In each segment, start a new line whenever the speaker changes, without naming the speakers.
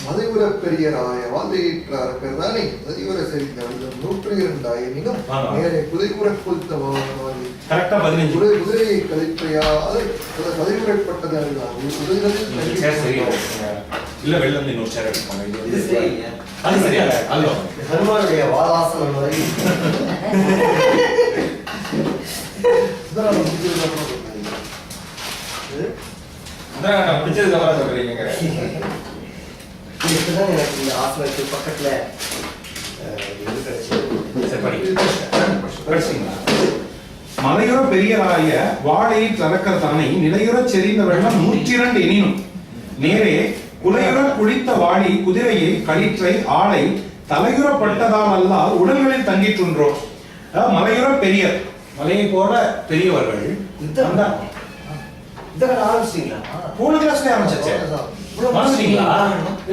மதையுற பெரியராய வாதையிற்றார் தானே மதையுற சரிந்த 102 ஆயினும் நேரே குதிரையுற கொளுத்த குதிரையை கழிப்பையா அது மதையுறப்பட்டது
இல்ல வெள்ளம் இன்னொரு சேர் எடுப்பாங்க அது சரியா அல்லோ
ஹனுமானுடைய வாதாசனம் மாதிரி
பிடிச்சது கவலை சொல்றீங்க
இதுதான் எனக்கு இந்த ஆசனத்துக்கு பக்கத்துல
மலையுற பெரியராய வாழையை தரக்கத்தானை நிலையுற செறிந்த வெள்ளம் 102 எனினும் நேரே குலையுற குளித்த வாழி குதிரையை களிற்றை ஆளை தலையுறப்பட்டதால் அல்லால் உடல்களில் தங்கிற்றுன்றோம். மலையுற பெரியர் மலையை போல பெரியவர்கள் போன கிளாஸ்ல ஆரம்பிச்சாச்சு.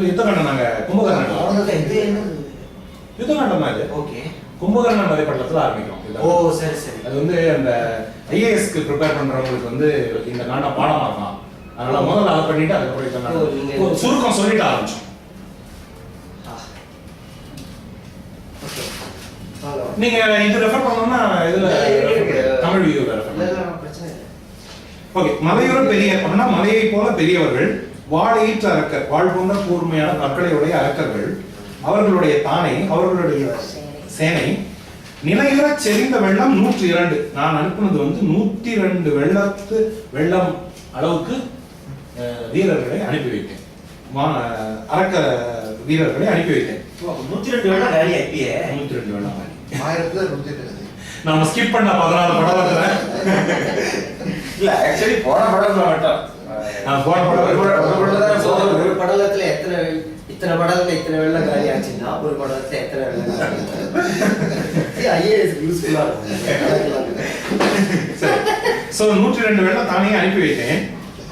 யுத்தகண்டம் கும்பகர்ணன் வரைபடத்துல ஆரம்பிக்கும்.
ஓ சரி சரி.
அது வந்து அந்த ஐஏஎஸ்க்கு ப்ரிப்பேர் பண்றவங்களுக்கு வந்து இந்த காண்டம் பாடமா இருக்கலாம். அதனால முதல்ல அதை பண்ணிட்டு அதுக்கப்புறம் சுருக்கம் சொல்லிட்டு ஆரம்பிச்சோம். நீங்க இது ரெஃபர் பண்ணணும்னா இதுல தமிழ் வீடியோ ரெஃபர். ஓகே. மலையுற பெரியர் அப்படின்னா மலையை போல பெரியவர்கள் வாழையீற்ற அரக்கர் வாழ் போன்ற கூர்மையான கற்களையுடைய அரக்கர்கள் அவர்களுடைய தானை அவர்களுடைய சேனை நிலையுற செறிந்த வெள்ளம் 102. நான் அனுப்புனது வந்து 102 வெள்ளம் அளவுக்கு வீரர்களை அனுப்பி வைத்தேன். அரக்க வீரர்களை அனுப்பி வைத்தேன்.
102 வெள்ளம் காலி ஆயிட்டியே.
102 வெள்ளம் காலி.
1000
நாம ஸ்கிப் பண்ண 14 படத்துல
இல்ல ஆக்சுவலி போன படத்துல மட்டும்
நான் போன
ஒரு படலத்துல இத்தனை படலத்துல இத்தனை வெள்ளம் காலி ஆச்சுன்னா ஒரு படலத்துல எத்தனை வெள்ளம் காலி ஐஏஎஸ் யூஸ்ஃபுல்லா இருக்கும்.
சோ 102 வெள்ளம் தானே அனுப்பி வைத்தேன்.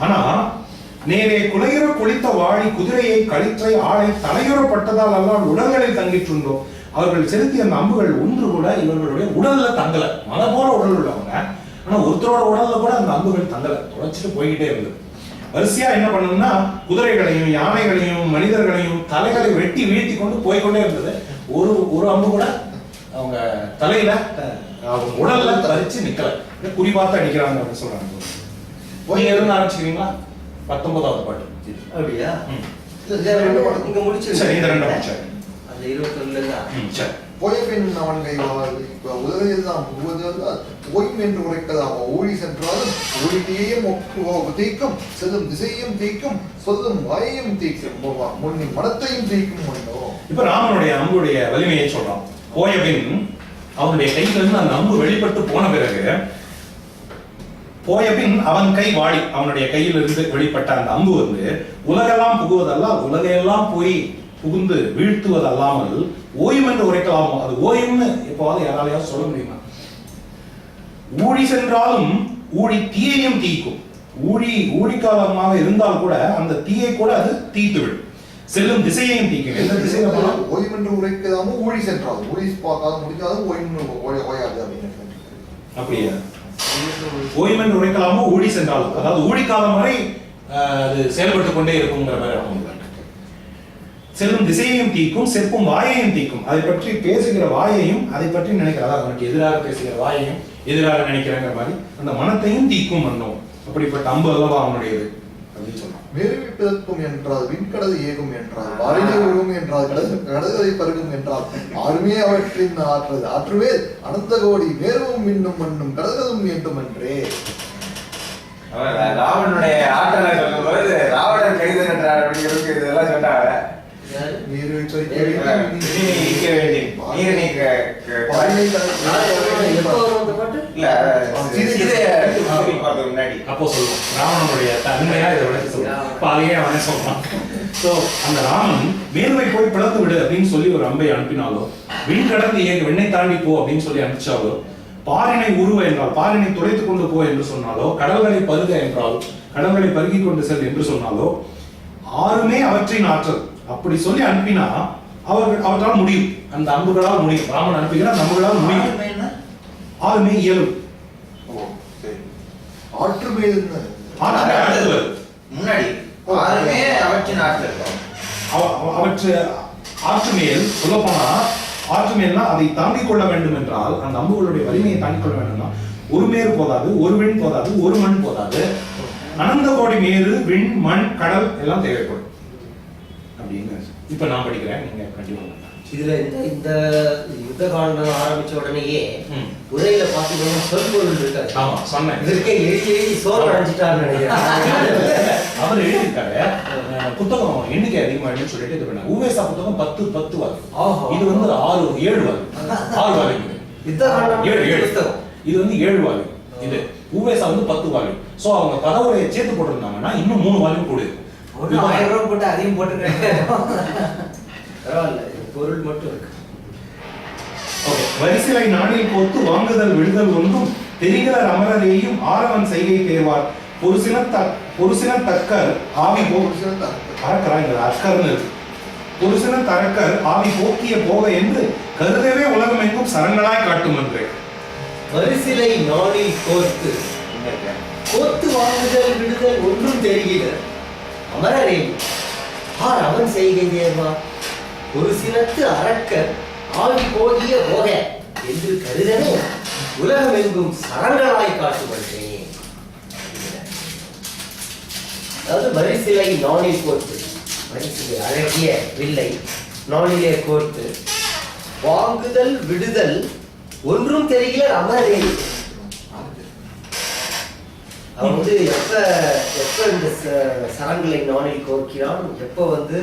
ஆனா நேரே குலையுற குளித்த வாழி குதிரையை களிற்றை ஆளை தலையுறப்பட்டதால் அல்லால் உடல்களில் தங்கிற்றுண்டோம். அவர்கள் செலுத்திய அந்த அம்புகள் ஒன்று கூட இவர்களுடைய உடல்ல தங்கல. மலை போல உடல் உள்ளவங்க, ஆனா ஒருத்தரோட உடல்ல கூட அந்த அம்புகள் தங்கல, தொலைச்சிட்டு போய்கிட்டே இருந்தது. வரிசையா என்ன பண்ணணும்னா குதிரைகளையும் யானைகளையும் மனிதர்களையும் தலைகளை வெட்டி வீழ்த்தி கொண்டு போய்கொண்டே இருந்தது. ஒரு அம்பு கூட அவங்க தலையில அவங்க உடல்ல தரிச்சு நிக்கல. குறி பார்த்து அடிக்கிறாங்க அப்படின்னு சொல்றாங்க. நீங்க எதுவும் ஆரம்பிச்சுக்கிறீங்களா? 19வது பாட்டு.
அப்படியா? இங்க முடிச்சு
சரி, இந்த ரெண்டு முடிச்சு
அந்த 21ல தான்.
சரி.
போயபின் அவன் உதவியில் தான் ஓய்ம் என்று உரைக்கதாம். ஓடி சென்றாலும் ஓடித்தையும் தீக்கும் செல்லும் திசையும் தீக்கும் சொல்லும் வாயையும் தீக்கும் முன்னின் மனத்தையும் தீக்கும் மன்னோ.
இப்ப ராமனுடைய அம்புடைய வலிமையை சொல்றான். போயபின் அவனுடைய கையில இருந்து அந்த அம்பு வெளிப்பட்டு போன பிறகு போயபின் அவன் கை வாடி அவனுடைய கையிலிருந்து வெளிப்பட்ட அந்த அம்பு வந்து உலகெல்லாம் புகுவதல்ல, உலகையெல்லாம் போய் புகுந்து வீழ்த்துவது அல்லாமல் ஓயும் என்று உரைக்கலாமோ. அது ஓயும்னு எப்போவாது யாராலையாவது சொல்ல முடியுமா? ஊழி சென்றாலும் ஊழி தீயையும் தீக்கும். ஊழிக்காலமாக இருந்தால் கூட அந்த தீயை கூட அது தீத்து விடும். செல்லும் திசையையும் தீக்கும். எந்த திசையில போனாலும்
ஓய்ம் என்று உரைக்கலாமோ ஊழி சென்றாலும் ஊழி பார்க்காத முடிக்காத ஓய்ம் ஓயாது அப்படின்னு.
அப்படியா? ஓய்ம் என்று உரைக்கலாமோ ஊழி சென்றாலும், அதாவது ஊழிக்காலம் வரை அது செயல்பட்டுக் கொண்டே இருக்குங்கிற மாதிரி அர்த்தம். செல்லும் திசையையும் தீக்கும் செப்பும் வாயையும் தீக்கும். அதை பற்றி பேசுகிற வாயையும் அதை பற்றி நினைக்கிற, அதாவது அவனுக்கு எதிராக பேசுகிற வாயையும் எதிராக நினைக்கிறங்கிற மாதிரி அந்த மனத்தையும் தீக்கும் வந்தோம். அப்படிப்பட்ட அம்பு அல்லவா அவனுடையது அப்படின்னு சொன்னான்.
மேலுவி பிதற்கும் என்றால் விண்கடது ஏகும் என்றால் வாரினை உருவும் என்றால் கடற்கரை பருகும் என்றால் ஆறுமே அவற்றின் ஆற்றது ஆற்றுவே அனந்த கோடி மேலும் மின்னும் மண்ணும் கடற்கதும் வேண்டும் என்றே.
ராவனுடைய ஆற்றலை சொல்லும்போது ராவணன் கைது என்றார் அப்படிங்கிறதுக்கு இதெல்லாம் சொன்னாங்க.
அப்போ சொல்லுவோம் ராவணனுடைய தன்மையா இதை விளக்கி சொல்லுவோம். அதையே அவனே சொல்றான். அந்த ராமன் மேன்மை போய் பிளந்து விடு அப்படின்னு சொல்லி ஒரு அம்பை அனுப்பினாலோ, விண் கடந்து ஏன் வெண்ணை தாண்டி போ அப்படின்னு சொல்லி அனுப்பிச்சாலோ, பாரினை உருவ என்றால் பாரினை துடைத்துக் கொண்டு போ என்று சொன்னாலோ, கடல்களை பருக என்றால் கடல்களை பருகி கொண்டு செல் என்று சொன்னாலோ, ஆறுமே அவற்றின் ஆற்றல் அப்படி சொல்லி அனுப்பினா அவர்களால் முடியும். அந்த அம்புகளால் முடியும். ராமன் அனுப்புகிறார், அந்த அம்புகளால் முடியும். ஆறுமே இயலும்.
ஆற்றுமே
முன்னாடி ஆறுமே அவற்றின் ஆற்றல்.
அவற்றை ஆற்று மேல் சொல்லப்போனா ஆற்று மேல்னா அதை தாங்கிக் கொள்ள வேண்டும் என்றால் அந்த அம்புகளுடைய வலிமையை தாங்கிக் கொள்ள வேண்டும்னா ஒரு மேறு போதாது, ஒரு விண் போதாது, ஒரு மண் போதாது, அனந்த கோடி மேறு, விண், மண், கடல் எல்லாம் தேவைப்படும் அப்படின்னு இப்ப நான் படிக்கிறேன், நீங்க கண்டிப்பா.
இதுல இந்த யுத்த காண்டம் ஆரம்பிச்ச உடனேயே உரையில பாத்தீங்கன்னா சொல்பொருள் இருக்காது.
ஆமா சொன்னேன்.
இதற்கே எழுதி சோறு அடைஞ்சிட்டாருன்னு நினைக்கிறேன்.
அவர் எழுதியிருக்காரு புத்தகம் எண்ணிக்கை அதிகமாயிடுன்னு சொல்லிட்டு இது பண்ண ஊவேசா புத்தகம் 10 வால்யூம். இது வந்து 7 வால்யூம்.
யுத்த காண்டம் 7 புத்தகம்.
இது வந்து 7 வால்யூம். இது ஊவேசா வந்து 10 வால்யூம். சோ அவங்க பதவுரையை சேர்த்து போட்டிருந்தாங்கன்னா இன்னும் 3 வால்யூம் கூடுது.
1000 ரூபாய் போட்டு அதையும் போட்டுருக்காங்க. பரவாயில்ல, பொருள் மட்டும் இருக்கு.
ஓகே. வரிசிலை நாணில் கோத்து வாங்குதல் விடுதல் ஒன்றும் தெரிகிற அமரரையும் ஆரவன் செய்கை தேவார் பொருசின தக்கர் ஆவி தரக்கர் ஆவி போக்கிய போக என்று கருதவே உலகம் எங்கும் சரங்களாய் காட்டும் என்று.
வரிசிலை நாணில் கோத்து வாங்குதல் விடுதல் ஒன்றும் தெரிகிற அமரரையும் அவன் செய்கை தேவார் ஒரு சினத்து அரக்கர் ஆவி போகிய போக என்று கருதவே உலகம் எங்கும் சரங்களாய் காட்டுகின்றேன். அதாவது வரிசிலை நாணில் கோர்த்து, வரிசிலை அழகிய வில்லை நாணிலே கோர்த்து வாங்குதல் விடுதல் ஒன்றும் தெரியல அமரே. அவன் வந்து எப்ப இந்த சரங்களை நாணில் கோர்க்கிறான், எப்ப வந்து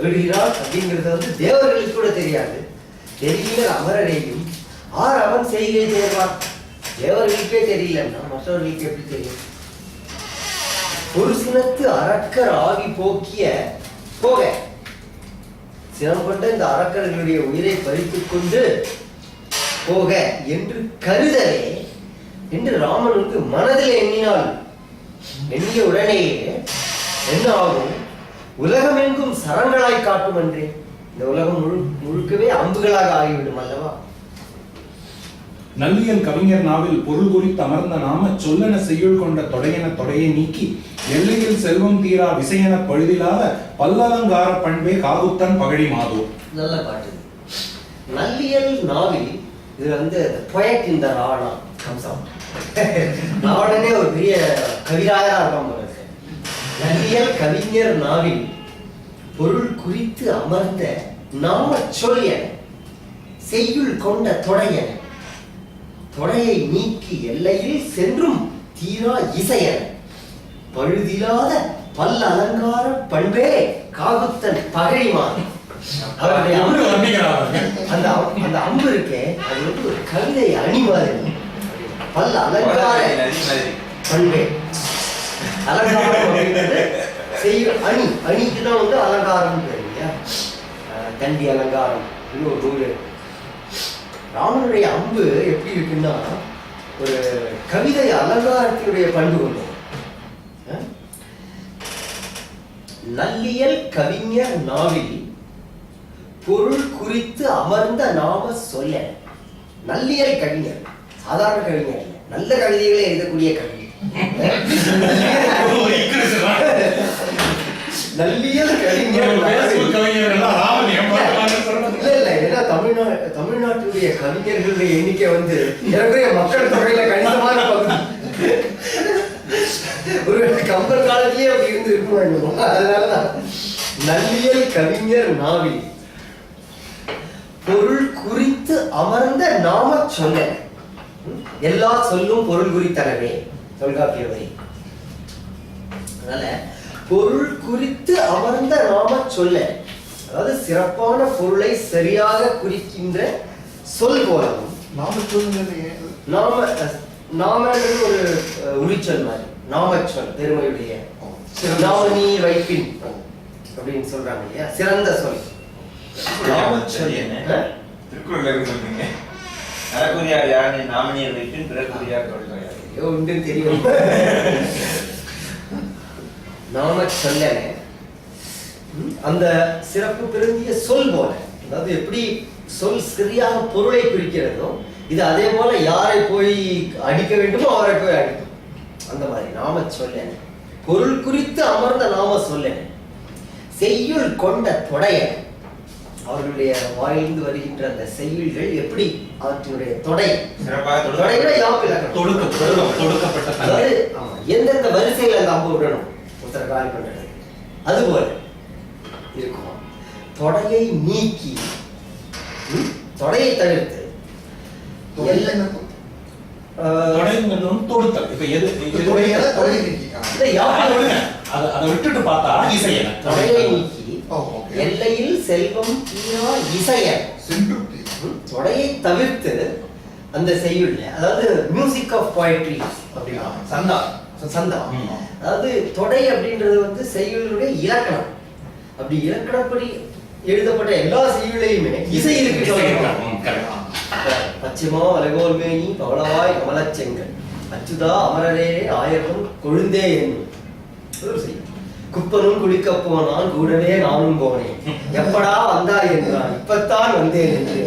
விடுகிறான் அப்படிங்கிறது வந்து தேவர்களுக்கு கூட தெரியாது. தெரியல அமரரையும் அவன் செய்கை தேவான். தேவர்களுக்கே தெரியலன்னா மற்றவர்களுக்கு எப்படி தெரியும்? ஒரு சினத்து அரக்கர் ஆவி போக்கிய போக, சினப்பட்ட இந்த அரக்கர்களுடைய உயிரை பறித்துக் கொண்டு போக என்று கருதவே என்று ராமன் வந்து மனதில் எண்ணினாள். எண்ணிய உடனேயே என்ன ஆகும்? உலகமெங்கும் சரங்களாய் காட்டும் என்றே. இந்த உலகம் முழுக்கவே அம்புகளாக ஆகிவிடும் அல்லவா?
நல்லியல் கவிஞர் நாவில் பொருள் குறித்து அமர்ந்த நாம சொல்லென செய்யுள் கொண்ட தொடையை நீக்கி எல்லையில் செல்வம் தீரா விசையென பழுதில்லாத பல்லலங்கார பண்பே காகுத்தன் பகழி மாதோ. நல்ல பாட்டு.
நல்லியல் நாவில் இதுல வந்து poet in the ராவணா கம்சம். ராவணனே ஒரு பெரிய கவிராயரா இருக்கான் போல இருக்கு. நல்லியல் கவிஞர் நாவில் பொருள் குறித்து அமர்ந்த நாம சொல்லிய செய்யுள் கொண்ட தொடையை நீக்கி எல்லையில் சென்றும் தீரா இசையன பழுதில்லாத பல் அலங்கார பண்பே காகுத்தன் பகழிமான். அந்த அம்பு இருக்கே, அது வந்து ஒரு கவிதை அணி மாதிரி. பல் அலங்கார பண்பே, அலங்காரம் செய்யும் அணி, அணிக்குதான் வந்து அலங்காரம் இல்லையா? தண்டி அலங்காரம் ஒரு நூல். ராமனுடைய அம்பு எப்படி இருக்குன்னா ஒரு கவிதை அலங்காரத்தினுடைய பண்பு கொண்டு. நல்லியல் கவிஞர் நாவில் பொருள் குறித்து அமர்ந்த நாம சொல்ல. நல்லியல் கவிஞர், சாதாரண கவிஞர் இல்லை, நல்ல கவிதைகளை எழுதக்கூடிய கவிஞர். நல்லியல் கவிஞர் ஏன்னா தமிழ்நாட்டுடைய கவிஞர்களுடைய எண்ணிக்கை வந்து ஏற்கனவே மக்கள் தொகையில கணிசமான பகுதி. ஒரு கம்பர் காலத்திலேயே அப்படி இருந்து இருக்கும். அதனாலதான் நல்லியல் கவிஞர் நாவில் பொருள் குறித்து அமர்ந்த நாம சொல்ல. எல்லா சொல்லும் பொருள் குறித்தனவே தொல்காப்பியவை. அதனால பொருள் குறித்து அமர்ந்த நாம சொல்ல, அதாவது சிறப்பான பொருளை சரியாக குறிக்கின்ற சொல் போலவும்.
நாம சொல்லுங்க.
நாம ஒரு உரிச்சொல் மாதிரி நாமச்சொல், பெருமையுடைய நாம நீ வைப்பின் அப்படின்னு சொல்றாங்க இல்லையா? சிறந்த சொல் நாமச்சொல்.
திருக்குறள்ல இருக்கு சொல்றீங்க. நரகுரியார் யானை நாமனியர் வைப்பின் பிறகுரியார் தொழில்
உண்டு தெரியும். நாம சொல்ல அந்த சிறப்பு பெருந்திய சொல் போல, அதாவது எப்படி சொல் சரியாக பொருளை குறிக்கிறதோ இது அதே போல யாரை போய் அடிக்க வேண்டுமோ அவரை போய் அடிக்கும். அந்த மாதிரி நாம சொல்ல பொருள் குறித்து அமர்ந்த நாம சொல்ல செய்யுள் கொண்ட தொடைய, அவர்களுடைய வாயிலிருந்து வருகின்ற அந்த செய்யுள்கள் எப்படி அவற்றினுடைய தொடை,
சிறப்பாக
தொடையில யாப்பு இலக்கணம்.
தொடுக்கப்பட்ட தன்மை.
அதாவது ஆமா, எந்தெந்த வரிசையில் அந்த அம்பு விடணும் ஒருத்தர் காலி பண்றது அதுபோல இருக்கும். தொடையை நீக்கி, தொடையை தவிர்த்து
தொடைங்கிறதும் தொடுத்தல். இப்ப எது
தொடையை நீக்கி.
இல்ல, யாப்பு விடுங்க.
அதை விட்டுட்டு பார்த்தா இசையன.
தொடையை நீக்கி
ஓகே.
எல்லையில் செல்வம் தீரா இசையன்.
சென்றுட்டி.
தொடையை தவிர்த்து அந்த செய்யுள்ல, அதாவது மியூசிக் ஆஃப் போயட்ரி அப்படின்னா
சந்தா.
சந்தா, அதாவது தொடை அப்படின்றது வந்து செய்யுளுடைய இலக்கணம். அப்படி இலக்கணப்படி எழுதப்பட்ட எல்லா செய்யுளையுமே இசை இருக்கு. பச்சிமா அலகோல் மேனி பவளவாய் கமலச்செங்கல் அச்சுதா அமரரே ஆயிரம் கொழுந்தே என்னும் ஒரு செய்யுள். குப்பனும் குளிக்க போனான் கூடவே நானும் போனேன், எப்படா வந்தாய் என்றான் இப்பத்தான் வந்தேன் என்று.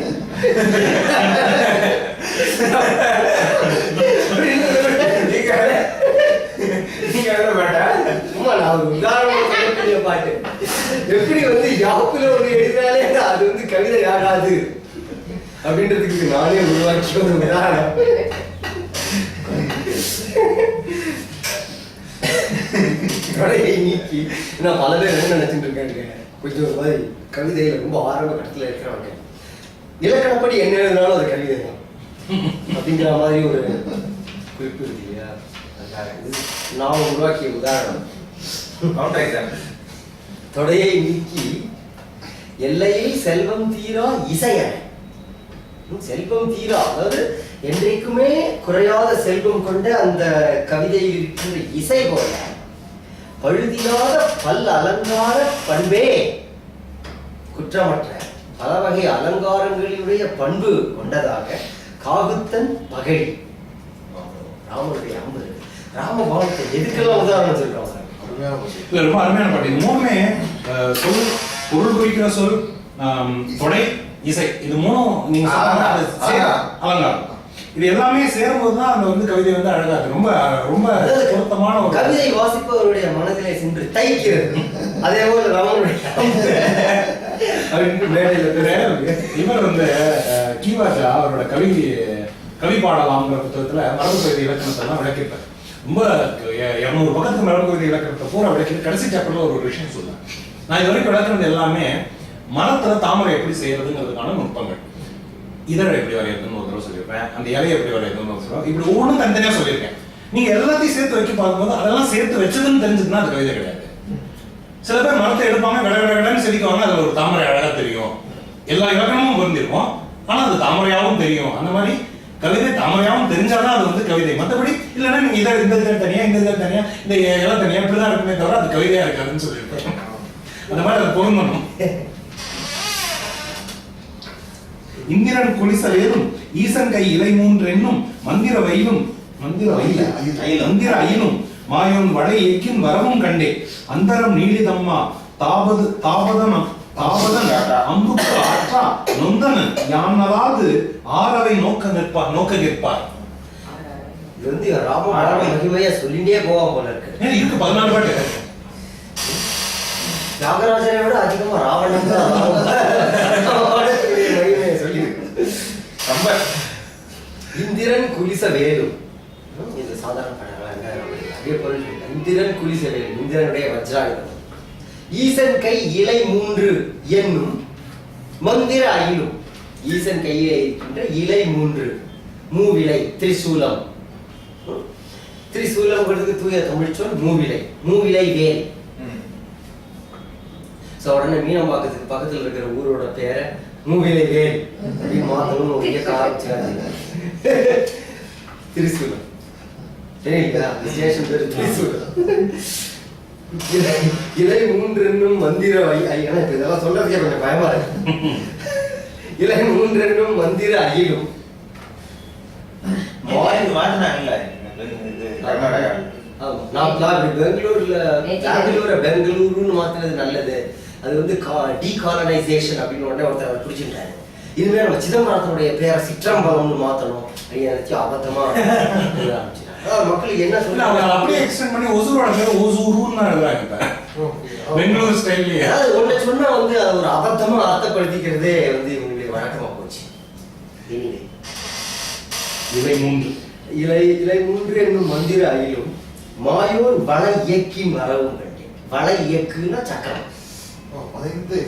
சும்மா நான் ஒரு உதாரணம் சொல்லக்கூடிய பாட்டு. எப்படி வந்து யாப்புல ஒண்ணு எழுதினாலே அது வந்து கவிதை ஆகாது அப்படின்றதுக்கு நானே உருவாக்கிய ஒரு உதாரணம். தொடையை நீக்கி நான் பல பேர் என்ன நினைச்சிட்டு இருக்காங்க, கொஞ்சம் ஒரு மாதிரி கவிதையில ரொம்ப ஆரம்ப கட்டத்துல இருக்கிறவங்க இலக்கணப்படி என்ன எழுதினாலும் அது கவிதை தான் அப்படிங்கிற மாதிரி ஒரு குறிப்பு இருக்கு இல்லையா? நான் உருவாக்கிய உதாரணம். தொடையை நீக்கி எல்லையில் செல்வம் தீரா இசையன். செல்வம் தீரா, அதாவது என்றைக்குமே குறையாத செல்வம் கொண்ட அந்த கவிதையில் இருக்கின்ற இசை போல பழுதியாத பல் அலங்கார பண்பே, குற்றமற்ற பல வகை அலங்காரங்களுடைய பண்பு கொண்டதாக காகுத்தன் பகழி. ராமனுடைய அம்பு, ராமபாணத்தை எதுக்கெல்லாம் உதாரணம் சொல்றோம்?
ரொம்ப அருமையான பாட்டு. இது மூணுமே சொல், பொருள் குறிக்கிற சொல், தொடை, இசை, இது மூணும் நீங்க அலங்காரம். இது எல்லாமே சேரும்போது தான் அந்த வந்து கவிதை வந்து அழகா இருக்கு. ரொம்ப ரொம்ப பொருத்தமான ஒரு
கவிதை வாசிப்பவருடைய மனதிலே சென்று தைக்கிறது. அதே போல ராமனுடைய
இவர் வந்து கீவாஜா அவரோட கவி பாடலாம்ங்கிற புத்தகத்துல மரபு கவிதை இலக்கணத்தை எல்லாம் விளக்கிருப்பார். ரொம்ப 200 பக்கத்துக்கு மரபு கவிதை இலக்கணத்தை பூரா விளக்கி கடைசி சாப்டர்ல ஒரு விஷயம் சொல்லுவேன். நான் இது வரைக்கும் விளக்குறது எல்லாமே மரத்துல தாமரை எப்படி செய்யறதுங்கிறதுக்கான நுட்பங்கள். இதழ் எப்படி வரையறதுன்னு ஒரு தடவை சொல்லியிருப்பேன், அந்த இலையை எப்படி வரையறதுன்னு ஒரு சொல்லுவேன். இப்படி ஒவ்வொன்றும் தனித்தனியா சொல்லியிருக்கேன். நீங்க எல்லாத்தையும் சேர்த்து வச்சு பார்க்கும்போது அதெல்லாம் சேர்த்து வச்சதுன்னு தெரிஞ்சதுன்னா அது கவிதை கிடையாது. சில பேர் மரத்தை எடுப்பாங்க, விடன்னு செதுக்குவாங்க, அதுல ஒரு தாமரை அழகா தெரியும், எல்லா இலக்கணமும் பொருந்திருக்கும், ஆனா அது தாமரையாவும் தெரியும். அந்த மாதிரி கவிதை தாமரையாவும் தெரிஞ்சாதான் அது வந்து கவிதை. மற்றபடி இல்லைன்னா நீங்க இந்த இதழ் தனியா, இந்த இதழ் தனியா, இந்த இலை தனியா, இப்படிதான் இருக்குமே தவிர அது கவிதையா இருக்காதுன்னு சொல்லியிருப்பேன். அந்த மாதிரி அதை பொருந்தணும். இந்திரன் குளிசலேரும் ஈசன் கை இலை 3 என்னும் மந்திர வயிலும் மந்திர அயிலும் மாயோன் வடை ஏக்கின் வரவும் கண்டே அந்தரம் நீளிதம்மா தாபதன் அம்புக்கு ஆற்றா நொந்தனன் யானலாது ஆரவை நோக்க நிற்பார்.
இது வந்து ராம மகிமையா சொல்லிட்டே போவான் போல இருக்கு.
இருக்கு 14 பாட்டு.
தியாகராஜனை விட அதிகமா ராவணன் தான் சொல்லி ரொம்ப. இந்திரன் குலிச வேலும், இது சாதாரண அதே போல இந்திரன் குலிச வேலும், இந்திரனுடைய வஜ்ராயுதம். ஈசன் கை இலை 3 என்னும் மந்திர அயிலும், ஈசன் கையிலே இருக்கின்ற இலை 3 மூவிலை, திரிசூலம். திரிசூலம்ங்கிறதுக்கு தூய தமிழ் சொல் மூவிலை, மூவிலை வேல். உடனே மீனம்பாக்கத்துக்கு பக்கத்துல இருக்கிற ஊரோட பேரை மூவிலை வேல் அப்படின்னு மாத்தணும் ஆரம்பிச்சாங்க. திரிசூலம் சரிங்களா? ஸ்டேஷன் பேரு திரிசூலம். இலை 3 என்னும் மந்திர எனக்கு இதெல்லாம் சொல்றதுக்கே கொஞ்சம் பயமா இருக்கு. இலை 3 என்னும் மந்திர அயிலும் பெங்களூருன்னு மாத்துறது நல்லது. அது வந்து டீகாலனைசேஷன் அப்படின்னு உடனே ஒருத்தர் பிடிச்சிட்டாரு. இதுவே நம்ம சிதம்பரத்தினுடைய பேரை சிற்றம்பலம்னு மாத்தணும் அப்படின்னு அபத்தமா மக்களுக்கு என்ன சொல்ல
அப்படியே எக்ஸ்டெண்ட் பண்ணி ஒசூரோட பேர் ஓசூருன்னு எழுதுறாங்க. பெங்களூர் ஸ்டைல்லயே.
அதாவது ஒன்றை சொன்னா வந்து அது ஒரு அபத்தமா அர்த்தப்படுத்திக்கிறதே வந்து இவங்களுடைய வழக்கமா போச்சு.
இவை 3
இலை 3 என்னும் மந்திர அயிலும் மாயோர் வள இயக்கி மரவும் கண்டேன். வள இயக்குன்னா சக்கரம்.
வளைந்து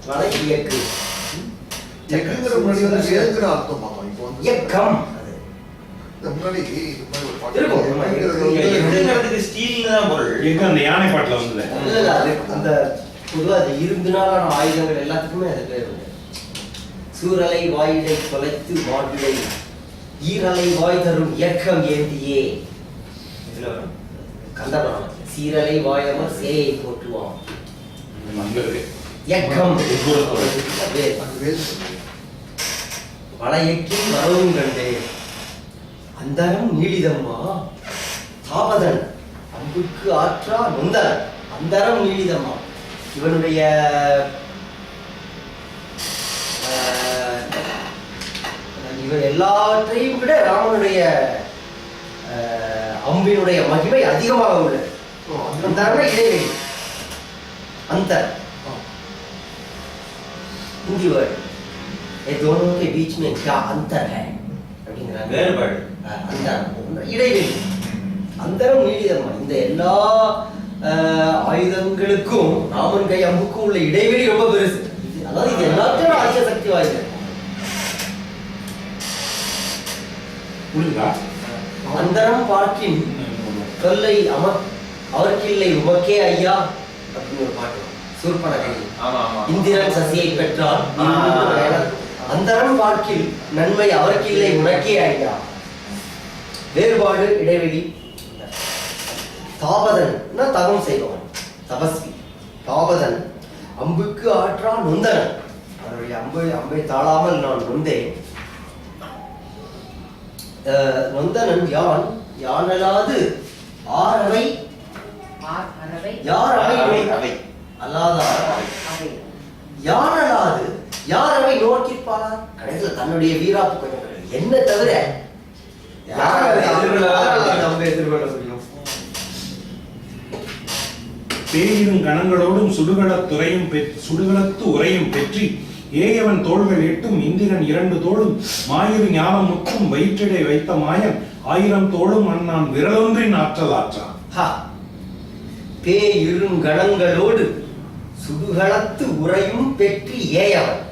வள இயக்கு
எக்குங்கிற முன்னாடி வந்து ஏங்குற அர்த்தம் மாமா. இப்போ வந்து
இயக்கம்
இந்த முன்னாடி இது மாதிரி ஒரு பாட்டு
இருக்கும்.
எட்டுங்கிறதுக்கு ஸ்டீல்னு தான் பொருள்.
எங்க அந்த யானை பாட்டுல வந்தது?
இல்ல அது அந்த பொதுவா அது இரும்பினாலான ஆயுதங்கள் எல்லாத்துக்குமே அது பேர் உண்டு. சூரலை வாயிலை தொலைத்து மாட்டிலை ஈரலை வாய் தரும் இயக்கம் ஏந்தியே. இதுல வரும் கந்தபுராணத்துல சீரலை வாயமர் சேயை போற்றுவான்.
மந்திரவே
இயக்கம்
அது வேறு சொல்லுது.
வளையக்கி மரவும் கண்டே அந்தரம் நீளிதம்மா தாபதன் அம்புக்கு ஆற்றா நொந்தரன். அந்தரம் நீளிதம்மா இவனுடைய இவன் எல்லாற்றையும் விட ராமனுடைய அம்பினுடைய மகிமை அதிகமாக உள்ளது. அந்தரம்னா இடைவெளி. அந்த हिंदी वर्ड ये दोनों के बीच में क्या अंतर है அப்படிங்கறாங்க.
வேறுபாடு
அந்த இடைவெளி அந்தரம் நீடிதமா. இந்த எல்லா ஆயுதங்களுக்கும் ராமன் கை அம்புக்கும் உள்ள இடைவெளி ரொம்ப பெருசு. அதாவது இது எல்லாத்தையும் ஆட்சி சக்தி வாய்ந்தது.
புரியுதா?
அந்தரம் பார்க்கின் தொல்லை அவர்க்கில்லை உமக்கே ஐயா அப்படின்னு ஒரு பாட்டு. சூர்பனகை இந்திரன் சசியை பெற்றால் அந்தரம் பார்க்கில் நன்மை அவருக்கு இல்லை உனக்கே ஐயா. வேறுபாடு இடைவெளி. தாபதன் தவம் செய்பவன் தபஸ்வி. தாபதன் அம்புக்கு ஆற்றா நொந்தனன். அவருடைய அம்பை தாழாமல் நான் நொந்தேன். நொந்தனன் யான் யானலாது ஆரவை யார் அவை அல்லாதார் யாரலாது யார் அவை நோக்கிப்பார். கடைசியில் தன்னுடைய வீராப்பு கொஞ்சம் என்ன தவிர
பேயிரும் கணங்களோடும் சுடுகளத்து உரையும் பெற்றி ஏயவன் தோள்கள் 8 இந்திரன் 2 தோளும் மாயிரு ஞானம் முற்றும் வயிற்றிடை வைத்த மாயன் 1000 தோளும் அண்ணான் விரலொன்றின் ஆற்றல் ஆற்றான்.
பேயிரும் கணங்களோடு சுடுகளத்து உரையும் பெற்றி ஏயவன்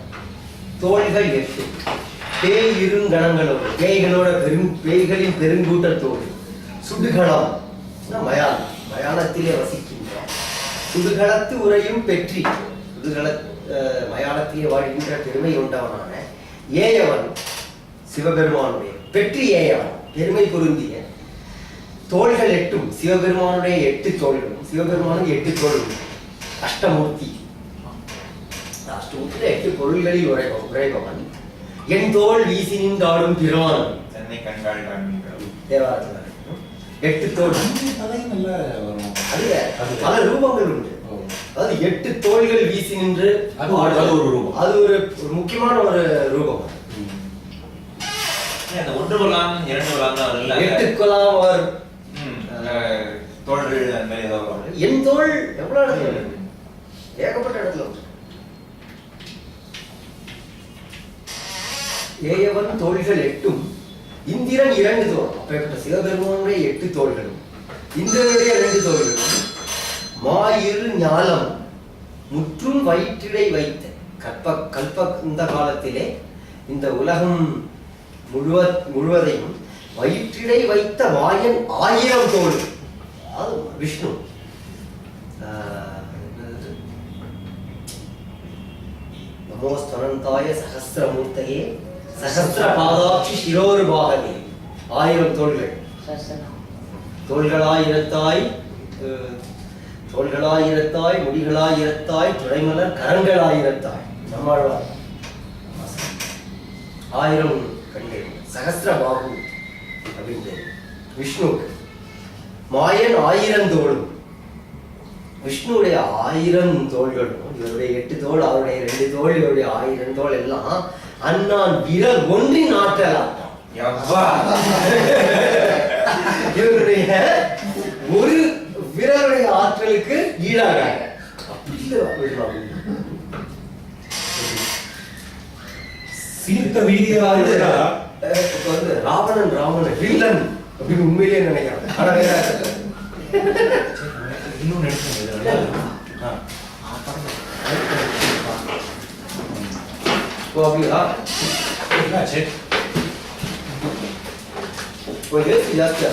தோள்கள் 8. பேயிருங்கணங்களோடு பேய்களோட பேய்களின் பெருங்கூட்டத்தோடு சுடுகளம் மயானத்திலே வசிக்கின்ற சுடுகளத்து உரையும் பெற்றி மயானத்திலே வாழ்கின்ற பெருமை கொண்டவனான ஏயவன் சிவபெருமானுடைய பெற்றி ஏயவன் பெருமை பொருந்திய தோள்கள் 8 சிவபெருமானுடைய 8 தோள்களும் சிவபெருமானுக்கு 8 தோள்களும் அஷ்டமூர்த்தி. அஷ்டமூர்த்தியில 8 பொருள்களில் உரைபவன் என் தோல் வீசி நின்றாடும் பிரான்
சென்னை கண்டாள்
தேவாரத்தில் 8 தோல். அது பல ரூபங்கள் உண்டு. அதாவது 8 தோள்கள் வீசி நின்று
ஒரு ரூபம்.
அது ஒரு முக்கியமான ஒரு ரூபம்.
அந்த 1 குலாம் 2 குலாம் தான் வரல.
8 குலாம் ஒரு
தோள்கள் அந்த மாதிரி ஏதாவது வரும்.
என் தோல் எவ்வளவு இடத்துல இருக்கு? ஏகப்பட்ட இடத்துல உண்டு. ஏயவன் தோள்கள் 8 இந்திரன் 2 தோள். அப்பேற்பட்ட சிவபெருமானுடைய 8 தோள்களும் இந்திரனுடைய 2 தோள்களும் மாயிரு ஞாலம் முற்றும் வயிற்றிடை வைத்த கல்ப இந்த காலத்திலே இந்த உலகம் முழுவதையும் வயிற்றிடை வைத்த மாயன் 1000 தோள். அது விஷ்ணு. நமோஸ்தனந்தாய சஹஸ்ரமூர்த்தயே சஹஸ்ர பாதாட்சி சிரோருபாகவே. 1000 தோள்கள். தோள்களாயிரத்தாய் முடிகளாயிரத்தாய் துறைமலர் கரங்களாயிரத்தாய். நம்மாழ்வார் 1000 கண்கள். சஹஸ்ர பாகு அப்படின்னு விஷ்ணுக்கு. மாயன் 1000 தோளும் விஷ்ணுடைய 1000 தோள்களும் இவருடைய 8 தோள் அவருடைய 2 தோள் இவருடைய 1000 தோள் எல்லாம் அண்ணான் விரல் ஒன்றின் ஆற்றலாட்டான். இவருடைய ஒரு விரலுடைய ஆற்றலுக்கு ஈடாக வில்ல விடலாம்.
சீர்த்த வீரியராயுள்ள
இப்ப வந்து ராவணன் வில்லன் அப்படின்னு உண்மையிலேயே நினைக்கிறேன். ஆனா வேற
இன்னும் நினைக்கிறேன்.
அப்படியா
சரி
கொஞ்சம் ஜாஸ்தியா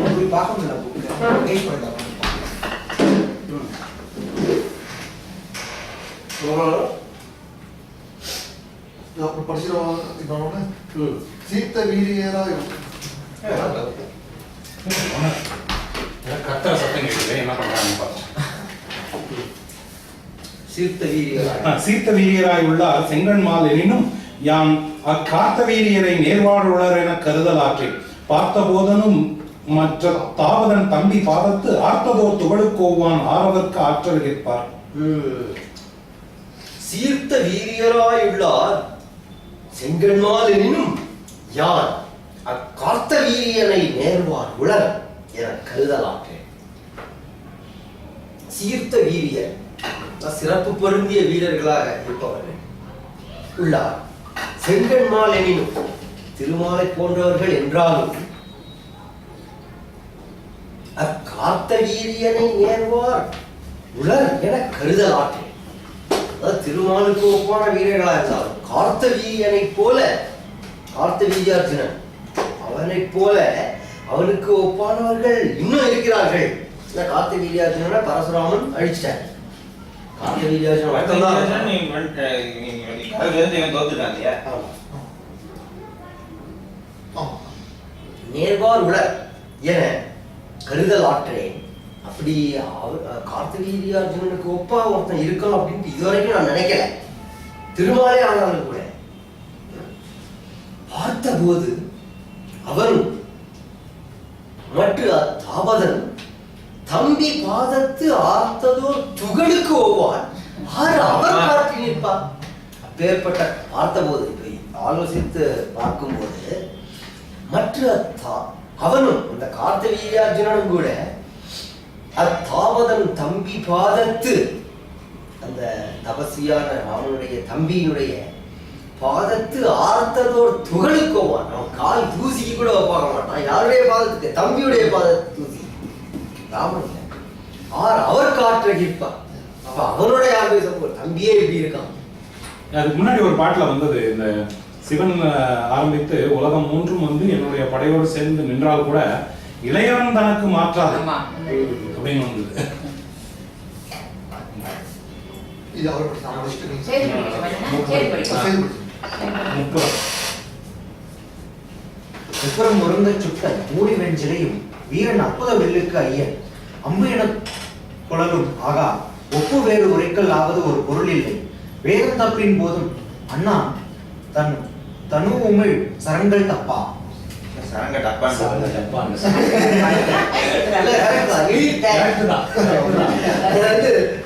அப்படி பார்க்க முடியல வெயிட் பண்ணலாம். அப்புறம் படிச்சிருவாங்க சீத்த வீரியரா
கத்தர சத்தம் கேட்குது, என்ன பண்றாங்க பார்த்தோம். சீர்த்த வீரியராய் உள்ளார் செங்கண்மால் எனினும் யாம் அக்காத்த வீரியரை நேர்வாடுள்ளர் என கருதலாற்றே. பார்த்த போதனும் மற்ற தாவதன் தம்பி பாதத்து ஆர்த்ததோர் துகளுக்கோவான் ஆரவர்க்கு ஆற்றல் கேட்பார்.
சீர்த்த வீரியராயுள்ளார் செங்கண்மால் எனினும் யான் அக்காத்த வீரியனை நேர்வார் உளர் என கருதலாற்றேன். சீர்த்த வீரியர் சிறப்பு பொருந்திய வீரர்களாக இருப்பவர்கள் உள்ளார். செங்கண்மால் எனினும் திருமாலை போன்றவர்கள் என்றாலும் அக்காத்த வீரியனை நேர்வார் உளர் என கருதலாற்றேன். திருமாலுக்கு ஒப்பான வீரர்களா இருந்தாலும் கார்த்த வீரியனை போல, கார்த்த வீரியார்ஜுனன் அவனை போல அவனுக்கு ஒப்பானவர்கள் இன்னும் இருக்கிறார்கள். கார்த்த வீரியார்ஜுனனை பரசுராமன் அழிச்சிட்டார். கார்த்த வீரியார்ஜுனன் நேர்வார் உளர் என கருதல் ஆற்றேன். அப்படி கார்த்த வீரியார்ஜுனனுக்கு ஒப்பா ஒருத்தன் இருக்கணும் அப்படின்ட்டு இதுவரைக்கும் நான் நினைக்கல. திருமாலே ஆனாலும் கூட பார்த்த போது அவன் மற்ற தாவதன் தம்பி பாதத்து ஆர்த்ததோ துகளுக்கு ஒவ்வான் அவர் காட்டி நிற்பார். அப்பேற்பட்ட பார்த்த போது ஆலோசித்து பார்க்கும்போது மற்ற அவனும் அந்த கார்த்த வீரியார்ஜுனனும் கூட அத்தாவதன் தம்பி பாதத்து, அந்த தபஸ்வியான ராமனுடைய தம்பியினுடைய பாதத்து ஆர்த்ததோர் துகளுக்கோவான். அவன் கால் தூசிக்கு கூட பார்க்க மாட்டான். யாருடைய பாதத்துக்கு? தம்பியுடைய பாதத்து தூசி. ராமன் அவர் காற்ற கிற்பான். அப்ப அவனுடைய ஆவேசம் தம்பியே எப்படி இருக்கான்.
அதுக்கு முன்னாடி ஒரு பாட்டுல வந்தது, இந்த சிவன் ஆரம்பித்து உலகம் மூன்றும் வந்து என்னுடைய படையோடு சேர்ந்து நின்றால் கூட இளையவன் தனக்கு மாற்றாது அப்படின்னு வந்தது.
இது அவர்
விபரம் முருங்க சுட்ட மூடி வெஞ்சிலையும் வீரன் அற்புத வெல்லுக்கு ஐயன் அம்பு என குழலும் ஆகா ஒப்பு வேறு உரைக்கல் ஆவது ஒரு பொருள் இல்லை. வேதம் தப்பின் போதும் அண்ணா தன் தனு உமிழ் சரங்கள் தப்பா.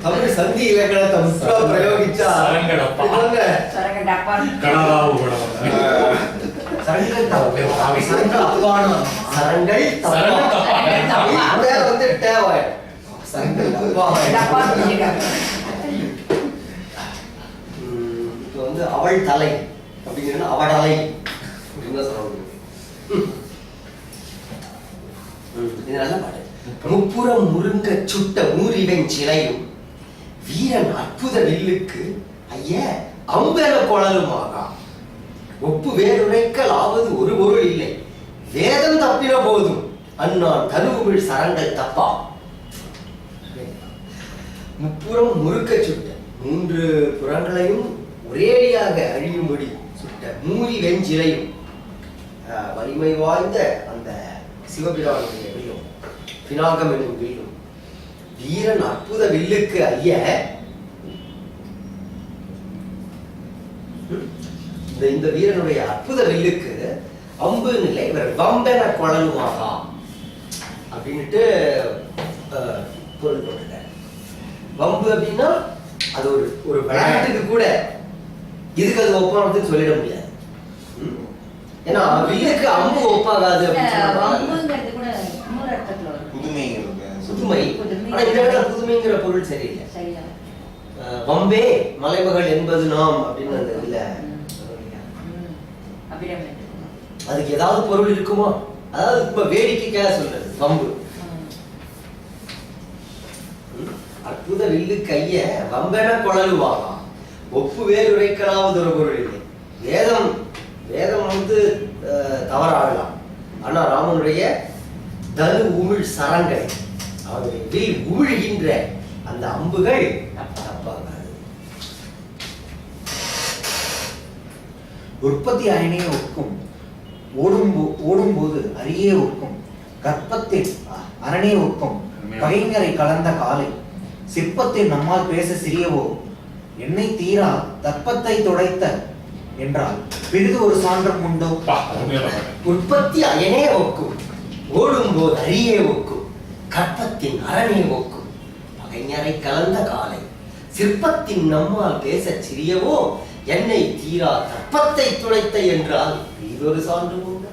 தமிழ் சந்தி இலக்கணத்தை பிரயோகிச்சா
சரங்கள் அப்பான
சரங்கள் வந்து தேவை சரங்கள் இப்போ வந்து அவள் தலை அப்படிங்கிறது அவடலை அப்படின்னு சொல்ல முடியும். இது நல்ல பாட்டு. முப்புறம் முருங்க சுட்ட ஊரிவன் சிலையும் வீரன் அற்புத வில்லுக்கு ஐய அம்பென குழலுமாகா ஒப்பு வேறுரைக்கல் ஆவது ஒரு பொருள் இல்லை. வேதம் தப்பின போதும் அண்ணான் தனுவுமிழ் சரங்கள் தப்பா. முப்புறம் முறுக்க சுட்ட, மூன்று புறங்களையும் ஒரேடியாக அழியும்படி சுட்ட மூரி வெஞ்சிலையும் வலிமை வாய்ந்த அந்த சிவபிரானுடைய வில்லும் பினாகம் என்னும் வில்லும் வீரன் அற்புத வில்லுக்கு ஐய இந்த வீரனுடைய அற்புத வில்லுக்கு அம்பு நிலை இவர் வம்பென குழலுமாகா அப்படின்ட்டு பொருள் போட்டுட்டார். வம்பு அப்படின்னா அது ஒரு விளையாட்டுக்கு கூட இதுக்கு அது ஒப்பானதுன்னு சொல்லிட முடியாது. ஏன்னா வில்லுக்கு அம்பு ஒப்பாகாது
புதுமை
புதுமை ஆனா இந்த இடத்துல புதுமைங்கிற பொருள் சரியில்லை.
சரியா
வம்பே மலைமகள் என்பது நாம் அப்படின்னு அந்த இதுல அதுக்கு ஏதாவது பொருள் இருக்குமோ? அதாவது இப்ப வேடிக்கைக்காக சொல்றது வம்பு. அற்புத வில்லு கைய வம்பென குழலுவாங்க, ஒப்பு வேறு உரைக்கலாவது ஒரு பொருள் இல்லை. வேதம் வேதம் வந்து தவறாகலாம், ஆனா ராமனுடைய தனு உமிழ் சரங்கள், அவருடைய வில் உமிழ்கின்ற அந்த அம்புகள் தப்பாகாது.
உற்பத்தி அயனே ஒக்கும், ஓடும்போது அரியே ஒக்கும், கற்பத்தில் அரணே ஒக்கும், பகைஞரை கலந்த காலை, சிற்பத்தில் நம்மால் பேச சிறியவோ, என்னை தீரா தற்பத்தை துடைத்த என்றால் பிறிது ஒரு சான்றம் உண்டோ?
உற்பத்தி அயனே ஒக்கும், ஓடும்போது அரியே ஒக்கும், கற்பத்தின் அரணே ஒக்கும், பகைஞரை கலந்த காலை, சிற்பத்தின் நம்மால் பேச சிறியவோ, என்னை தீரா தற்பத்தை துடைத்த என்றால் இது ஒரு சான்று உண்டு.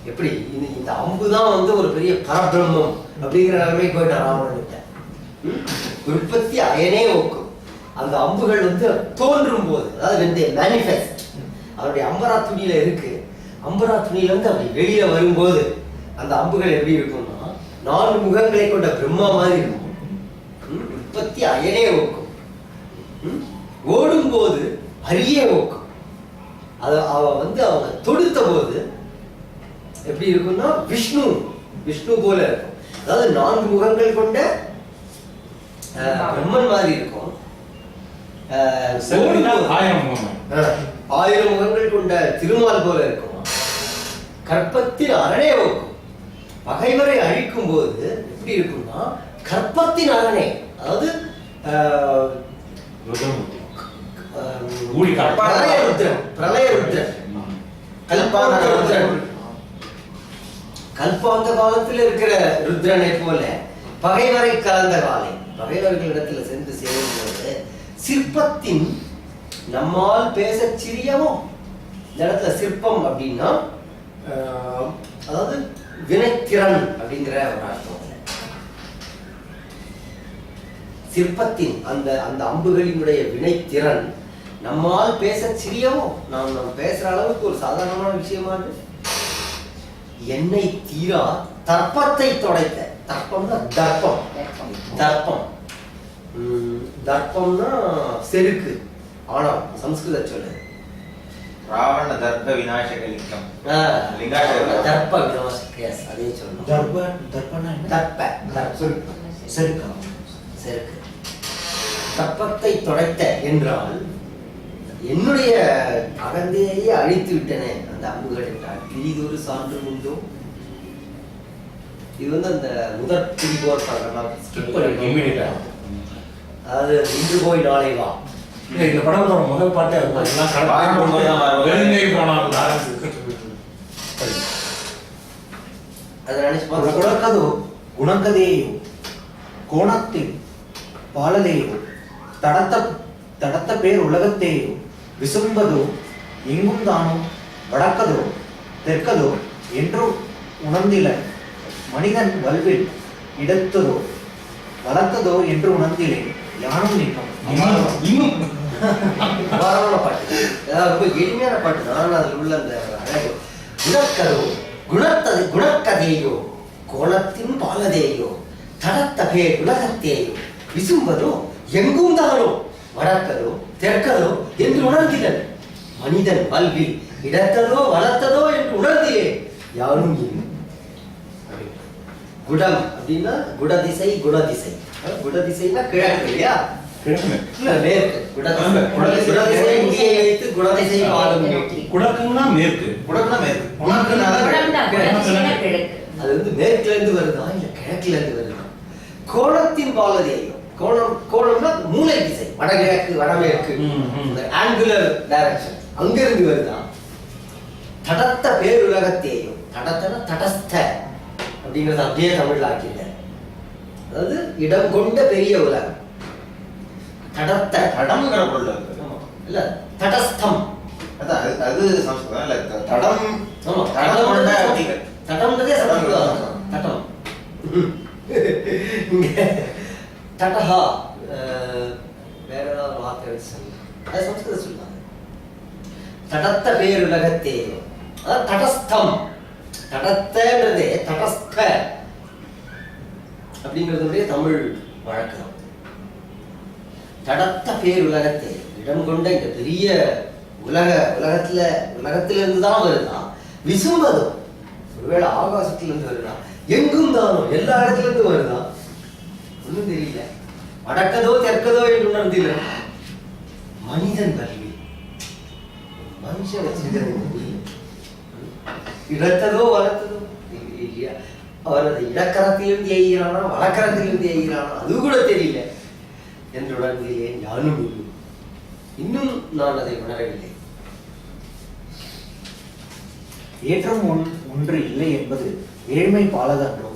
எப்படி இந்த அம்புதான் வந்து ஒரு பெரிய பரபிரம்மம் அப்படிங்கிற நிலைமை போயிட்ட ராவணன்கிட்ட. உற்பத்தி அயனே ஒக்கும், அந்த அம்புகள் வந்து தோன்றும் போது, அதாவது மேனிஃபெஸ்ட், அவருடைய அம்பரா துணியில இருக்கு, அம்பரா துணியில இருந்து அப்படி வெளியில வரும்போது அந்த அம்புகள் எப்படி இருக்கும்னா 4 முகங்களை கொண்ட பிரம்மா மாதிரி இருக்கும். உற்பத்தி அயனே ஒக்கும், ஓடும்போது அரியே ஒக்கும், அது அவ வந்து அவங்க தொடுத்த போது எப்படி இருக்கும்னா விஷ்ணு போல இருக்கும். அதாவது 4 முகங்கள் கொண்ட பிரம்மன் மாதிரி இருக்கும். 1000 முகங்கள் கொண்ட திருமால் போல இருக்கும். கற்பத்தில் அரணே ஒக்கும், பகைவரை அழிக்கும் போது எப்படி இருக்கும்னா கற்பத்தின் அரணே, அதாவது பிரளய ருத்ரன், கல்பாந்த காலத்தில் இருக்கிற ருத்ரனை போல பகைவரை கலந்த காலை, பகைவர்களிடத்துல சென்று சேரும் போது சிற்பத்தின் நம்மால் பேச சிறியவோ. இந்த இடத்துல சிற்பம் அப்படின்னா அதாவது வினைத்திறன் அப்படிங்கிற ஒரு அர்த்தம். சிற்பத்தின் அந்த அந்த அம்புகளினுடைய வினைத்திறன் நம்மால் பேச சிறியவோ, நாம் பேசுற அளவுக்கு ஒரு சாதாரணமான விஷயமா இருக்கு. என்னை தீரா தர்ப்பத்தை தொடைத்த, தர்ப்பம்னா தர்ப்பம், தர்ப்பம் தர்ப்பம்னா செருக்கு, ஆனா சம்ஸ்கிருத சொல்லு
ராவண தர்ப்ப விநாசக லிங்கம்,
தர்ப்ப விநாசக, அதே சொல்லணும். செருக்கு, தர்ப்பத்தை தொடைத்த என்றால் என்னுடைய அகந்தையை அழித்து விட்டன அந்த அம்புகள் என்றால் பிரிதொரு சான்று உண்டோ? இது வந்து அந்த முதற் பிரிபோர் ஸ்கிப் பண்ணிட்டோம். அதாவது இன்று போய் நாளை வா,
இந்த படத்தோட முதல் பாட்டே
அதை நினைச்சு
உலகதோ குணங்கதேயோ, கோணத்தில் பாலதேயோ, தடத்த பேர் உலகத்தேயோ, விசும்பதோ எங்கும் தானோ, வடக்கதோ தெற்கதோ என்று உணர்ந்தில, மனிதன் வல்வில் இடத்ததோ வளர்த்ததோ என்று உணர்ந்திலே, யானும் நிற்கும்.
பாட்டு, ரொம்ப எளிமையான பாட்டு தான். அதில் உள்ள அந்த அழகு குணக்கதேயோ, கோணத்தின் பாலதேயோ, தடத்த பேர் உலகத்தேயோ, விசும்பதோ எங்கும் தானோ, வடக்கதோ தெற்கதோ என்று உணர்ந்திலன், மனிதன் வல்வில் இடத்ததோ வளர்த்ததோ என்று உணர்ந்திலே, யாரும் குடம் அப்படின்னா குடதிசை, குடதிசைனா கிழக்கு இல்லையா, மேற்கு. குடதிசை முடியை வைத்து குடதிசை பாலும் நீட்டி,
குடக்குன்னா மேற்கு,
அது வந்து மேற்குல இருந்து வருதா இல்ல கிழக்குல இருந்து வருதா? கோணத்தின் பாலதேயம், கோணம்னா மூலை திசை, வடகிழக்கு வடமேற்கு, ஆங்குலர் டைரக்ஷன், அங்கிருந்து வருதா? தடத்த பேருலகத்தேயும், தடத்தன தடஸ்த அப்படிங்கறது அப்படியே தமிழ்ல ஆக்கிட்ட, அதாவது இடம் கொண்ட பெரிய உலகம். தடத்த
தடம்ங்கிற பொருள்
இல்ல தடஸ்தம்,
அது சம்ஸ்கிருதம் இல்ல, தடம்.
ஆமா, தடம்ன்றதே சம்ஸ்கிருதம். தடம் தடஹா வேற ஏதாவது வார்த்தை வச்சு சொல்லுங்க, அது சம்ஸ்கிருதம் சொல்லுவாங்க. தடத்த பேருலகத்தே, அதாவது தடஸ்தம். தடத்தன்றதே தடஸ்த அப்படிங்கிறதுடைய தமிழ் வழக்கம். தடத்த பேருலகத்தே, இடம் கொண்ட இந்த பெரிய உலகத்திலிருந்து தான் வருதா, விசும்பதம் ஒருவேளை ஆகாசத்திலிருந்து வருதா, எங்கும் தானோ எல்லா இடத்துல இருந்து வருதா, ஒன்றும் தெரியல. வடக்கதோ தெற்கதோ என்று உணர்ந்தில்லை. மனிதன் கல்வி, மனுஷன் வச்சிருக்கிறது இடத்ததோ வளர்த்ததோ இல்லையா, அவர் அதை இடக்கரத்திலிருந்து எய்கிறானா வழக்கரத்திலிருந்து எய்கிறானா அது கூட தெரியல என்று உணர்ந்திலே ஞானும் இல்லை. இன்னும் நான் அதை உணரவில்லை.
ஏற்றம் ஒன்று இல்லை என்பது ஏழ்மை பாலதன்றோ,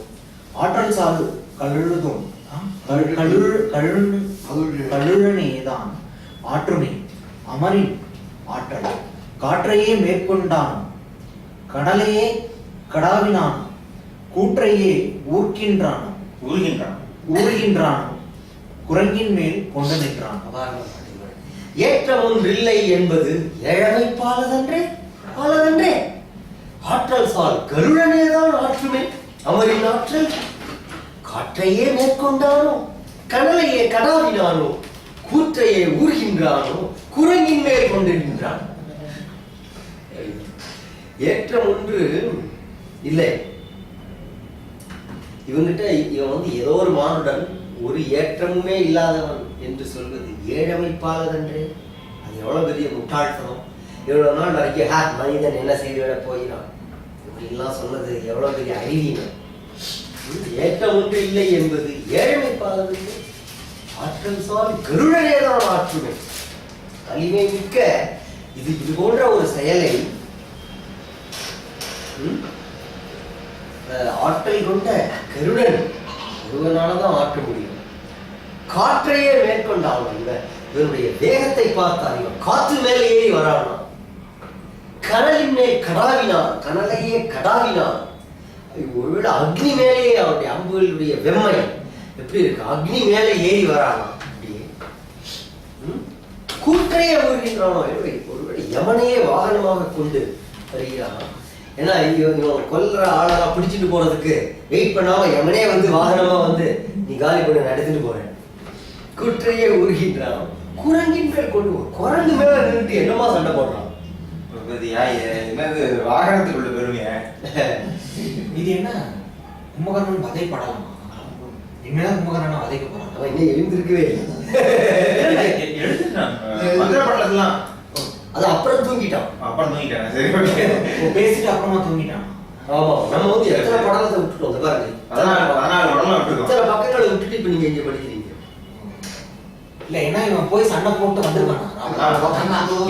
ஆற்றல் சார்ந்து கழுழுதும் கழுழனேதான் ஆற்றுமே அமரின் ஆற்றல். காற்றையே மேற்கொண்டான், கடலையே கடாவினான், கூற்றையே ஊறுகின்றான், குரங்கின் மேல் கொண்டு நின்றான்.
ஏற்றம் ஒன்றில்லை என்பது ஏழமை பாலதன்றே பாலதன்றே, ஆற்றல் சால் கருடனேதான் ஆற்றுமே அமரின் ஆற்றல். காற்றையே மேற்கொண்டானோ, கடலையே கடாவினானோ, கூற்றையே ஊறுகின்றானோ, குரங்கின் மேல் கொண்டு நின்றான். ஏற்றம் ஒன்று இல்லை. இவங்கிட்ட இவன் ஏதோ ஒரு மானுடன் ஒரு ஏற்றமுமே இல்லாதவன் என்று சொல்வது ஏழமை பாலதன்றே. அது எவ்வளவு பெரிய முட்டாள்தனம். இவ்வளவு நாள் வரைக்கும் மனிதன் என்ன செய்துவிட போகிறான் இப்படிலாம் சொன்னது எவ்வளவு பெரிய அறிவீனம். ஏற்றம் ஒன்று இல்லை என்பது ஏழமை பாலதன்றே, ஆற்றல் சால் கருடனேதான் ஆற்றுமே. வலிமை மிக்க இது போன்ற ஒரு செயலை ஆற்றல் கொண்ட கருடனாலதான் ஆற்ற முடியும். காற்றையே மேற்கொண்டான். இவனுடைய வேகத்தை பார்த்தால் இவன் காற்று மேலே ஏறி வரானா, கடலின் மேல் கடாவினான், கடலையே கடாவினான். ஒருவேளை அக்னி மேலேயே அவனுடைய அம்புகளுடைய வெம்மை எப்படி இருக்கு, அக்னி மேலே ஏறி வரானா, அப்படியே கூற்றையே ஊறுகின்றானோ, ஒருவேளை யமனையே வாகனமாக கொண்டு வருகிறானா. ஏன்னா இவன் கொல்ற ஆளெல்லாம் பிடிச்சிட்டு போறதுக்கு வெயிட் பண்ணாம யமனே வந்து வாகனமா வந்து நீ காலி பண்ண நடத்திட்டு போறேன். குற்றையே ஊறுகின்றான், குரங்கின் மேல் கொண்டு குரங்கு மேல நின்றுட்டு என்னமா சண்டை போடுறான்.
என்னது வாகனத்துக்குள்ள பெருமையா?
இது என்ன கும்பகர்ணன் வதை படலாமா? இனிமேதான் கும்பகர்ணன் வதைக்க போறான்.
அவன் இன்னும் எழுந்திருக்கவே இல்லை.
எழுதுறான்.
அது அப்புறம் தூங்கிட்டான்.
சரி,
பேசிட்டு அப்புறமா தூங்கிட்டான்.
ஆமா, நம்ம வந்து எத்தனை படலத்தை விட்டுட்டோம் பாருங்க. இத்தனை பக்கங்களை விட்டுட்டு இப்ப நீங்க இங்க படிக்கிறீங்க.
இல்ல ஏன்னா இவன் போய் சண்டை போட்டு வந்துருக்கான்.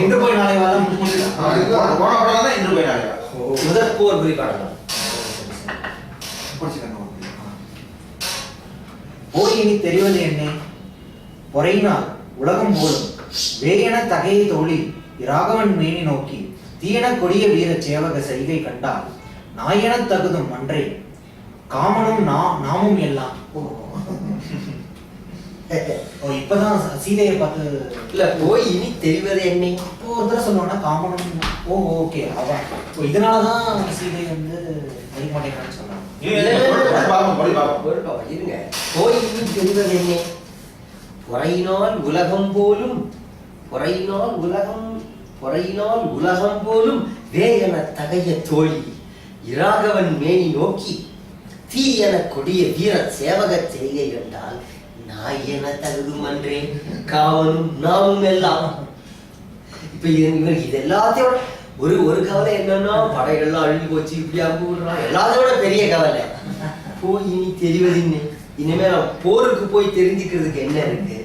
இன்று போய் நாளை வாழ
முதற் போர் குறிப்பாடலாம்.
போய் இனி தெரிவது என்ன, பொறையினால் உலகம் போலும் வேயன தகையை தோழி ராகவன் மேனி நோக்கி தீயன கொடிய வீர சேவக செய்கை கண்டால் நாயன தகுதும் அன்றே காமனும் நாமும் எல்லாம். இப்பதான் சீதையை பார்த்து
இல்ல போய் இனி தெரிவது என்ன
ஒரு தடவை சொல்லுவாங்கன்னா காமனும் ஓகே அவன் இதனாலதான் சீதை வந்து மதிமாட்டேங்கிறான்னு சொன்னாங்க.
இருங்க, போய் இனி தெரிவது என்ன, பொறையினால் உலகம் போலும் பொறையினால் உலகம் போலும் வேயன தகைய தோழி இராகவன் மேனி நோக்கி தீயன கொடிய வீர சேவக செய்கை கண்டால் நாயன தகுதும் அன்றே காவலும் நாமும் எல்லாம். இப்ப இவருக்கு இது எல்லாத்தையோட ஒரு கவலை என்னன்னா, படைகள்லாம் அழிஞ்சு போச்சு, இப்படி அம்பு விடுறான், எல்லாத்தோட பெரிய கவலை போய் இனி தெரிவது என்ன. இனிமே போருக்கு போய் தெரிஞ்சுக்கிறதுக்கு என்ன இருக்கு.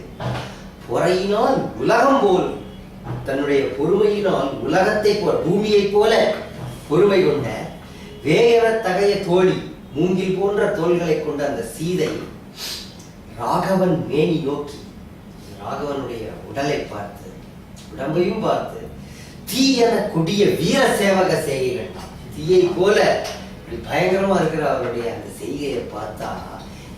பொறையினால் உலகம் போலும், தன்னுடைய பொறுமையினால் உலகத்தை போல பூமியை போல பொறுமை கொண்ட வேயன தகைய தோழி மூங்கில் போன்ற தோள்களை கொண்ட அந்த சீதை ராகவன் மேனி நோக்கி ராகவனுடைய உடலை பார்த்து உடம்பையும் பார்த்து தீயன கொடிய வீர சேவக செய்கைகள், தீயை போல பயங்கரமா இருக்கிற அவருடைய அந்த செய்கையை பார்த்தா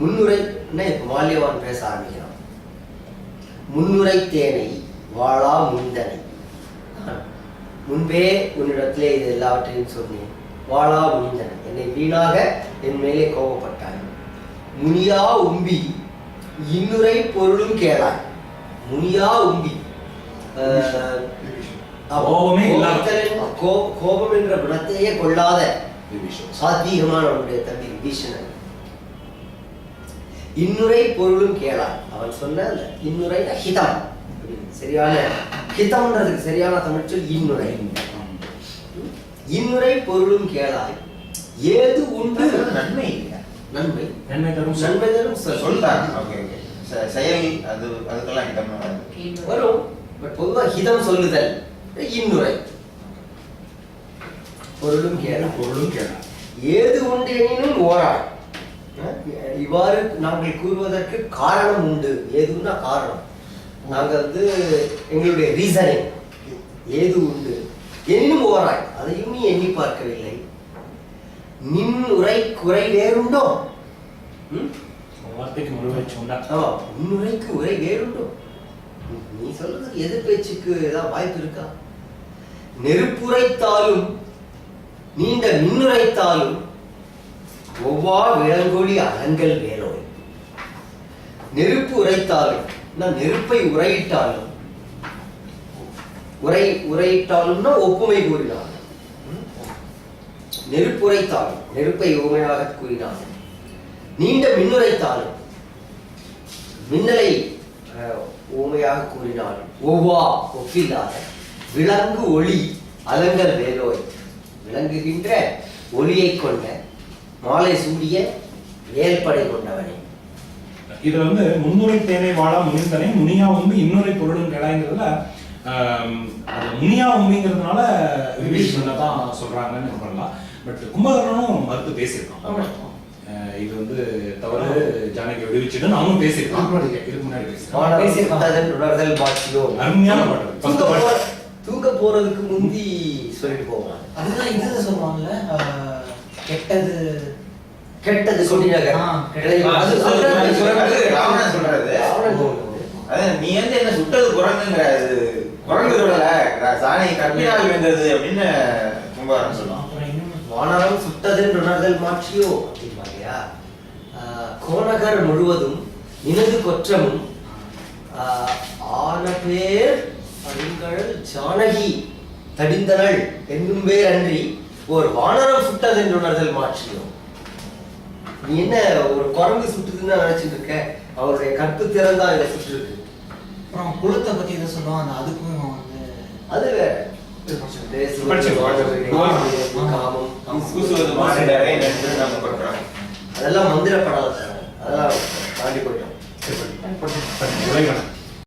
முன்னுரைன்னா இப்ப மால்யவான் பேச ஆரம்பிக்கிறான். முன்னுரை தேனை வாழா முந்தனை, முன்பே உன்னிடத்திலே இது எல்லாவற்றையும் சொன்னேன். வாழா முனிந்தனை, என்னை வீணாக என் மேலே கோபப்பட்டாய். முனியா உம்பி இன்னுரை பொருளும் கேளாய். முனியா உம்பி
கோபமே இல்லாத,
கோபம் என்ற குணத்தையே கொள்ளாத சாத்வீகமான அவனுடைய தம்பி விபீஷணன். இன்னுரை பொருளும் கேளாய். அவன் சொன்ன அந்த இன்னுரை ஹிதம், சரியான ஹிதம்ன்றதுக்கு சரியான தமிழ் சொல் இன்னுரை. இன்னுரை பொருளும் கேளாய். ஏது உண்டு
நன்மை இல்லையா?
நன்மை
நன்மை தரும்
நன்மை தரும்
சொல்றாங்க. Okay okay. செயல் அது அதுக்கெல்லாம் ஹிதம்
வரும். பட் பொதுவா ஹிதம் சொல்லுதல் இன்னுரை. பொருளும் கேளாய்.
பொருளும் கேளா.
ஏது உண்டு எனினும் ஓராய். இவ்வாறு நாங்கள் கூறுவதற்கு காரணம் உண்டு. ஏதுன்னா காரணம். நாங்க எங்களுடைய ரீசனிங் ஏது உண்டு எனினும் ஓராய், அதையும் நீ எண்ணி பார்க்கவில்லை. நின் உரை குறை வேறுண்டோ?
வார்த்தைக்கு முழுவதும் உண்டா?
உன்னுரைக்கு உரை வேறுண்டோ? நீ சொல்றதுக்கு எதிர் பேச்சுக்கு ஏதாவது வாய்ப்பு இருக்கா? நெருப்புரைத்தாலும் நீண்ட மின்னுரைத்தாலும் ஒவ்வா விலங்கொழி அலங்கல் வேலோய். நெருப்பு உரைத்தாலும், நெருப்பை உரையிட்டாலும், உரையிட்டாலும்னா ஒப்புமை கூறினாலும், நெருப்பு உரைத்தாலும் நெருப்பை உண்மையாக கூறினாலும், நீண்ட மின்னுரைத்தாலும் மின்னலை ஊமையாக கூறினாலும், ஒவ்வா ஒப்பில்லாத விலங்கு ஒளி அலங்கல் வேலோய். விளங்குகின்ற ஒளியை கொண்ட மாலை சூடிய வேல்படை கொண்டவனே.
இது முன்னுரை தேனை வாழா முனிந்தனை, முனியா உம்பி இன்னுரை பொருளும் கேளாங்கிறதுல முனியா உம்பிங்கிறதுனால விபீஷணனை தான் சொல்றாங்கன்னு சொல்லலாம். பட் கும்பகர்ணனும் மறுத்து பேசியிருக்கான். இது தவறு, ஜானகி விடுவிச்சுட்டு நானும் பேசியிருக்கான். இதுக்கு முன்னாடி பேசியிருக்கான். அருமையான பாட்டு.
தூக்க போறதுக்கு முந்தி சொல்லிட்டு போவாங்க.
அதுதான் இது சொல்லுவாங்கல்ல, கெட்டது
கெட்டது சொன்னீங்க.
ராவணன் சொல்றது. நீ என்ன சுட்டது குரங்குங்கிற, குரங்கு சொல்லல, சாணி கற்பினால் வெந்தது அப்படின்னு கும்பகர்ணன் சொல்லுவான்.
வானரம் சுட்டதென்று உணர்தல் மாற்றியோ அப்படின்பாங்கயா. கோணகர் முழுவதும் நினது கொற்றமும் ஆன பேர் அருங்கள் ஜானகி தடிந்தனள் என்னும் பேர் அன்றி ஒரு வானரம் சுட்டதென்று உணர்தல் மாற்றியோ. நீ என்ன ஒரு குரங்கு சுட்டுதுன்னு நினைச்சிட்டு இருக்க? அவருடைய கற்பு திறன் தான் இதை சுட்டு இருக்கு.
அப்புறம் குலத்தை பத்தி எதை சொல்லுவாங்க, அதுக்கும்
அது வேற. அதெல்லாம் மந்திர படம்.